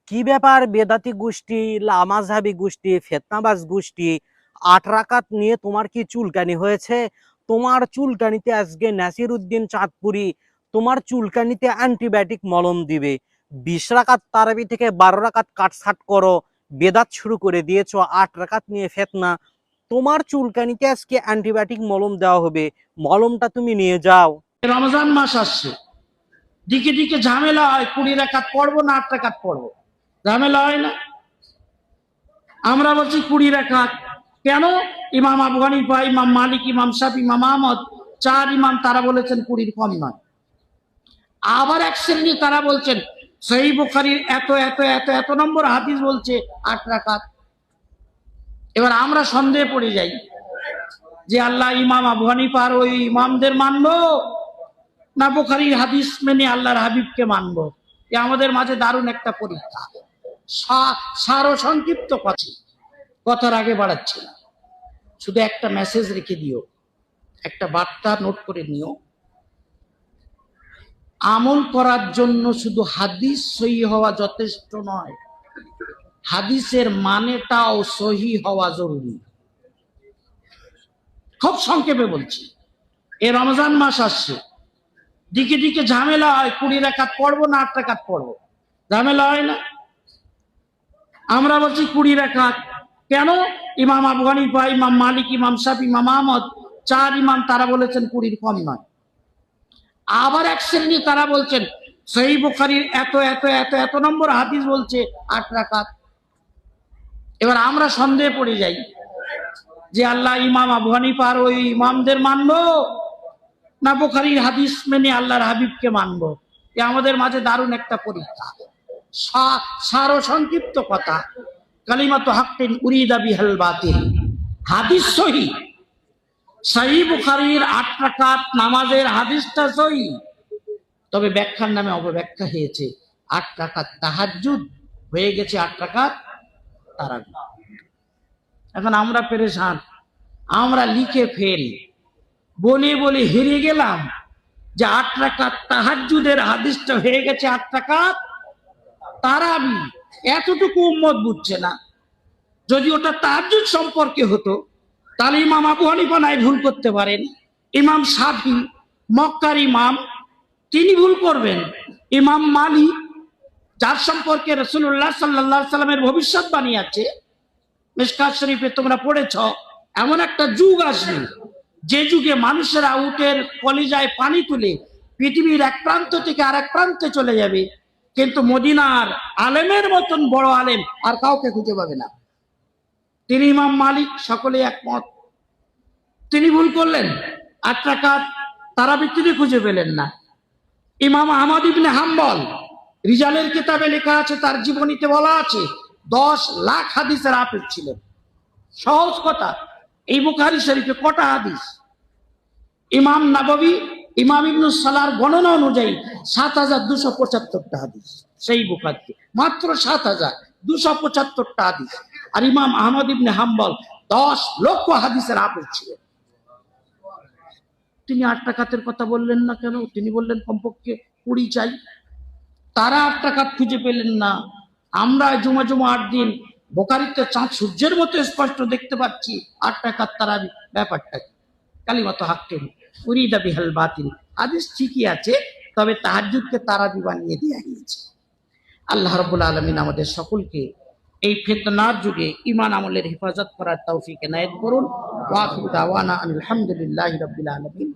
কি ব্যাপার বেদাতি গোষ্ঠী, লামাযহাবী গোষ্ঠী, ফিতনাবাজ গোষ্ঠী, ৮ রাকাত নিয়ে তোমার কি চুলকানি হয়েছে? তোমার চুলকানিতে আজকে নাসিরউদ্দিন চাঁদপুরি তোমার চুলকানিতে অ্যান্টিবায়োটিক মলম দিবে। ২০ রাকাত তারাবি থেকে ১২ রাকাত কাটছাট করো, বেদাত শুরু করে দিয়েছো। ৮ রাকাত নিয়ে ফিতনা। তোমার চুলকানিতে আজকে অ্যান্টিবায়োটিক মলম দেওয়া হবে, মলমটা তুমি নিয়ে যাও। রমজান মাস আসছে, দিকে দিকে ঝামেলা হয়, ২০ রাকাত পড়বো না ৮ রাকাত পড়বো, ঝামেলা হয় না? আমরা বলছি ২০ রাকাত। কেন? ইমাম আবু হানিফা, ইমাম মালিক, ইমাম শাফি, ইমাম আহমদ, ৪ ইমাম তারা বলেছেন ২০ কম নয়। আবার এক শ্রেণী তারা বলছেন সহিহ বুখারীর এত এত এত এত নম্বর হাদিস বলছে ৮ রাকাত। এবার আমরা সন্দেহে পড়ে যাই যে আল্লাহ ইমাম আবু হানিফার ওই ইমামদের মানবো না বুখারীর হাদিস মেনে আল্লাহর হাবিবকে মানবো। এ আমাদের মাঝে দারুণ একটা পরীক্ষা। সার ও সংক্ষিপ্ত কথার আগে বাড়াচ্ছি না, শুধু একটা মেসেজ রেখে দিও, একটা বার্তা নোট করে নিও। আমল করার জন্য শুধু হাদিস সহিহ হওয়া যথেষ্ট নয়, হাদিসের মানেটাও সহিহ হওয়া জরুরি। খুব সংক্ষেপে বলছি, এ রমজান মাস আসছে, দিকে দিকে ঝামেলা হয়, ২০ রাকাত পড়বো না ৮ রাকাত পড়বো, ঝামেলা হয় না? আমরা বলছি ২০ রাকাত। কেন? ইমাম আবু হানিফা, ইমাম মালিক, ইমাম শাফি, ইমাম আহমদ, ৪ ইমাম তারা বলেছেন ২০ কম নয়। আবার এক শ্রেণী তারা বলছেন সহিহ বুখারীর এত এত এত এত নম্বর হাদিস বলছে ৮ রাকাত। এবার আমরা সন্দেহে পড়ে যাই যে আল্লাহ ইমাম আবু হানিফার ওই ইমামদের মানবো না বুখারীর হাদিস মেনে আল্লাহর হাবিবকে মানবো। এ আমাদের মাঝে দারুণ একটা পরীক্ষা। সার ও সংক্ষিপ্ত কথা, কালিমাতু হাক্কিন উরিদা বিহাল বাতিল। হাদিস সহিহ, সহিহ বুখারীর ৮ রাকাত নামাজের হাদিসটা সহিহ, তবে ব্যাখ্যার নামে অপব্যাখ্যা হয়েছে। ৮ রাকাত তাহাজ্জুদ হয়ে গেছে ৮ রাকাত তারাবি। এখন আমরা পেরেশান, আমরা লিখে ফেল বলে বলে হেরে গেলাম যে ৮ রাকাত তাহাজ্জুদের হাদিসটা হয়ে গেছে ৮ রাকাত তারাবি। এতটুকু উম্মত বুঝছে না। যদি ওটা তাহাজ্জুদ সম্পর্কে হতো তাহলে ইমাম আবু হানিফা নাই ভুল করতে পারেন, ইমাম শাফি মক্কার ইমাম তিনি ভুল করবেন, ইমাম মালিক যার সম্পর্কে রাসূলুল্লাহ সাল্লাল্লাহু আলাইহি সাল্লামের ভবিষ্যৎবাণী আছে, মিশকাত শরীফে তোমরা পড়েছ, এমন একটা যুগ আসবে যে যুগে মানুষেরা উটের কলিজায় পানি তুলে পৃথিবীর এক প্রান্ত থেকে আরেক প্রান্তে চলে যাবে, কিন্তু মদিনার আলেমের মতন বড় আলেম আর কাউকে খুঁজে পাবে না। তিনি ইমাম মালিক, সকলে একমত। তিনি ভুল করলেন, ৮ রাকাত তারাবি তিনি খুঁজে পেলেন না। ইমাম আহমদ ইবনে হাম্বল, রিজালের কিতাবে লেখা আছে, তার জীবনীতে বলা আছে ১০ লাখ হাদিসের হাফেজ ছিলেন। সহজ কথা, এই বুখারী শরীফে কটা হাদিস? ইমাম নাববী, ইমাম ইবনুস সালাহর গণনা অনুযায়ী ৭,২৭৫টা হাদিস সেই বুখারীতে, মাত্র ৭,২৭৫টা হাদিস। আর ইমাম আহমদ ইবনে হাম্বল ১০ লক্ষ হাদিসের হাফেজ ছিলেন। তিনি ৮ রাকাতের কথা বললেন না কেন? তিনি বললেন কমপক্ষে ২০ চাই। তারা ৮ রাকাত খুঁজে পেলেন না। আমরা জুমা ৮ দিন বুখারীতে চাঁদ সূর্যের মতো স্পষ্ট দেখতে পাচ্ছি ৮ রাকাত তারাবি। ব্যাপারটা কি? কালিমাতু হাক্কিন উরিদা বিহাল বাতিল। হাদিস ঠিকই আছে, তবে তাহাজ্জুদকে তারাবি বানিয়ে দেয়া হয়েছে। আল্লাহ রাব্বুল আলামিন আমাদের সকলকে এই ফিতনার যুগে ঈমান আমলের হেফাজত করার তৌফিক এনায়েত করুন। ওয়া আখিরু দাওয়ানা আলহামদুলিল্লাহি রাব্বিল আলামিন।